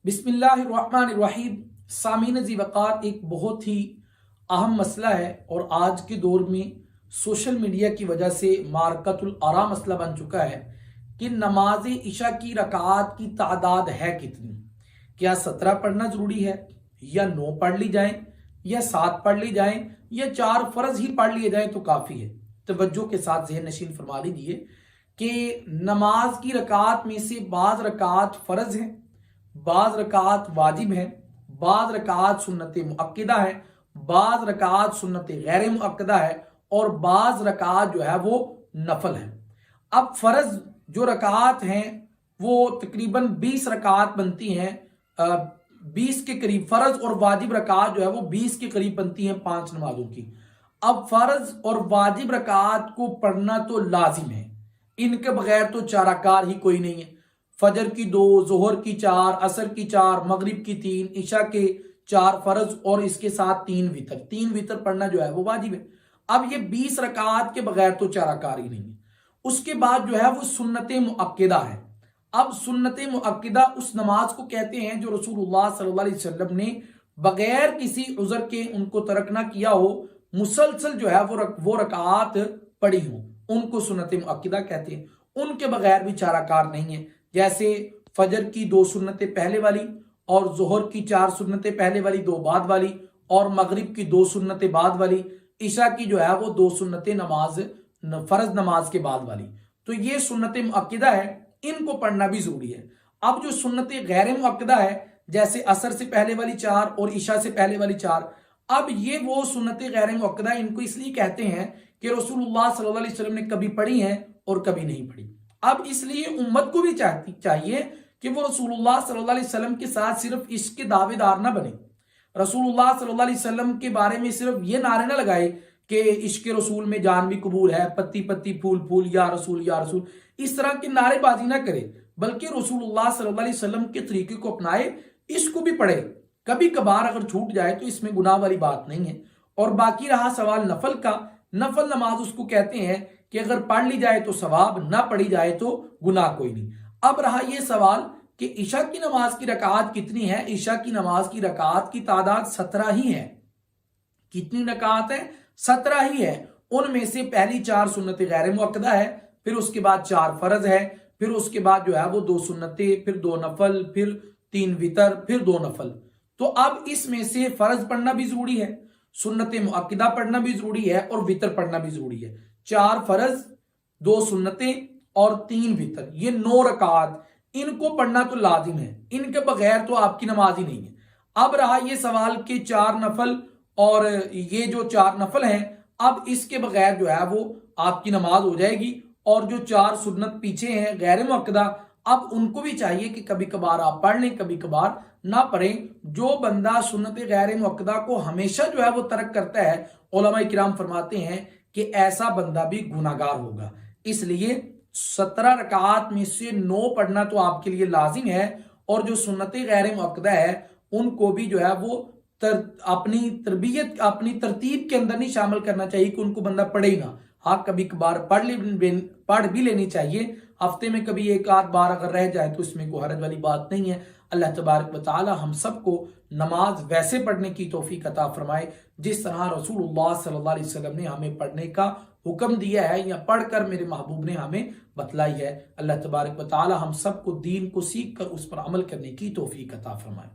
बिस्मिल्लाहिर्रहमानिर्रहीम। सामीन ज़ी वक़ार, एक बहुत ही अहम मसला है और आज के दौर में सोशल मीडिया की वजह से मारकतुल आरा मसला बन चुका है कि नमाज इशा की रकात की तादाद है कितनी। क्या 17 पढ़ना ज़रूरी है, या 9 पढ़ ली जाए, या 7 पढ़ ली जाए, या 4 फ़र्ज ही पढ़ लिए जाए तो काफ़ी है। तवज्जो के साथ ज़हन नशीन फरमा लीजिए कि नमाज की रकात में से बाज़ रकात फ़र्ज हैं, बाज़ रकात वाजिब है, बाज़ रकात सुन्नत मुअक्किदा है, बाज़ रकात सुन्नत गैर मुअक्किदा है, और बाज़ रकात जो है वो नफल है। अब फ़र्ज जो रकात हैं वो तकरीबन 20 रकात बनती हैं, 20 के करीब फ़र्ज और वाजिब रकात जो है वो 20 के करीब बनती हैं 5 नमाजों की। अब फ़र्ज और वाजिब रकात को पढ़ना तो लाजिम है, इनके बगैर तो चाराकार ही कोई नहीं है। फजर की 2, जोहर की 4, असर की 4, मगरिब की 3, इशा के 4 फर्ज और इसके साथ 3 वितर पढ़ना जो है वो वाजिब है। अब ये 20 रकात के बगैर तो चाराकार ही नहीं है। उसके बाद जो है वो सुन्नत मुअक्किदा है। अब सुन्नत मुअक्किदा उस नमाज को कहते हैं जो रसूलुल्लाह सल्लल्लाहु अलैहि वसल्लम ने बगैर किसी उज़र के उनको तर्क ना किया हो, मुसलसल जो है वो रकात पढ़ी हो, उनको सुन्नत मुअक्किदा कहते हैं। उनके बगैर भी चाराकार नहीं है। जैसे फजर की 2 सुन्नतें पहले वाली, और जोहर की 4 सुन्नतें पहले वाली, 2 बाद वाली, और मगरिब की 2 सुन्नतें बाद वाली, ईशा की जो है वो 2 सुन्नतें नमाज फर्ज नमाज के बाद वाली। तो ये सुन्नत मुअक्किदा है, इनको पढ़ना भी जरूरी है। अब जो सुन्नत गैर मुअक्किदा है, जैसे असर से पहले वाली 4 और ईशा से पहले वाली 4, अब ये वो सुन्नत गैर मुअक्किदा, इनको इसलिए कहते हैं कि रसूलुल्लाह सल्लल्लाहु अलैहि वसल्लम ने कभी पढ़ी हैं और कभी नहीं पढ़ी। अब इसलिए उम्मत को भी चाहिए कि वो रसूलुल्लाह सल्लल्लाहु अलैहि वसल्लम के साथ सिर्फ इसके दावेदार ना बने, रसूलुल्लाह सल्लल्लाहु अलैहि वसल्लम के बारे में सिर्फ ये नारे ना लगाए कि इश्क रसूल में जान भी कबूल है, पत्ती पत्ती फूल फूल या रसूल, इस तरह के नारेबाजी ना करे, बल्कि रसूलुल्लाह सल्लल्लाहु अलैहि वसल्लम के तरीके को अपनाए, इसको भी पढ़े। कभी कभार अगर छूट जाए तो इसमें गुनाह वाली बात नहीं है। और बाकी रहा सवाल नफल का, नफल नमाज उसको कहते हैं कि अगर पढ़ ली जाए तो सवाब, ना पढ़ी जाए तो गुनाह कोई नहीं। अब रहा ये सवाल कि ईशा की नमाज की रकात कितनी है। ईशा की नमाज की रकात की तादाद 17 ही है। कितनी रकात है? 17 ही है। उनमें से पहली 4 सुन्नत गैर मुअक्किदा है, फिर उसके बाद 4 फर्ज है, फिर उसके बाद जो है वो 2 सुन्नतें, फिर 2 नफल, फिर 3 वितर, फिर 2 नफल। तो अब इसमें से फर्ज पढ़ना भी जरूरी है, सुन्नत मुअक्किदा पढ़ना भी जरूरी है, और वितर पढ़ना भी जरूरी है। 4 फर्ज, 2 सुन्नतें और 3 वितर, ये 9 रकात, इनको पढ़ना तो लाजिम है, इनके बगैर तो आपकी नमाज ही नहीं है। अब रहा ये सवाल कि 4 नफल, और ये जो 4 नफल हैं, अब इसके बगैर जो है वो आपकी नमाज हो जाएगी। और जो 4 सुन्नत पीछे हैं गैर मुअक्किदा, अब उनको भी चाहिए कि कभी कभार आप पढ़ लें, कभी कभार ना पढ़ें। जो बंदा सुन्नत गैर मुअक्किदा को हमेशा जो है वो तर्क करता है, उलमाए किराम फरमाते हैं कि ऐसा बंदा भी गुनाहगार होगा। इसलिए 17 रकात में से 9 पढ़ना तो आपके लिए लाजिम है, और जो सुन्नत गैर मुअक्किदा है उनको भी जो है वो अपनी तरबियत, अपनी तरतीब के अंदर नहीं शामिल करना चाहिए कि उनको बंदा पढ़े ही ना। हाँ, कभी कभार पढ़ भी लेनी चाहिए। हफ्ते में कभी 1 आध बार अगर रह जाए तो इसमें कोई हरज वाली बात नहीं है। अल्लाह तबारक व तआला हम सबको नमाज वैसे पढ़ने की तौफीक अता फरमाए जिस तरह रसूलुल्लाह सल्लल्लाहु अलैहि वसल्लम ने हमें पढ़ने का हुक्म दिया है, या पढ़कर मेरे महबूब ने हमें बतलाई है। अल्लाह तबारक व तआला हम सबको दीन को सीख कर उस पर अमल करने की तौफीक अता फरमाए।